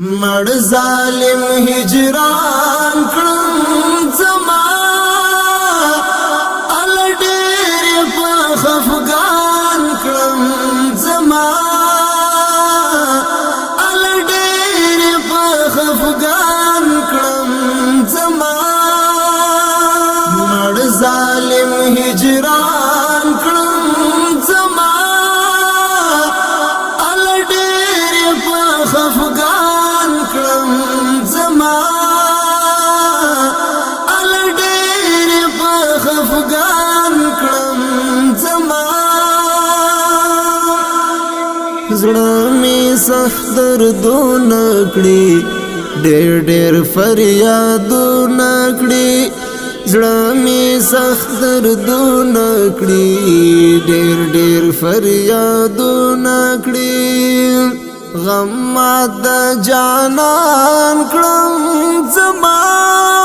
مړ ظالم هجران کړم زما ال ډېر په خفګان کړم زما ال ډېر په خفګان کړم زما مړ ظالم هجران کړم زما ال ډېر په خفګان زما ال ډېر په خفګان کړم زما زړه می سخت دردونه کړي ډېر ډېر فریادونه کړي زړه می سخت دردونه کړي ډېر ډېر فریادونه کړي غم د جانان کړم زما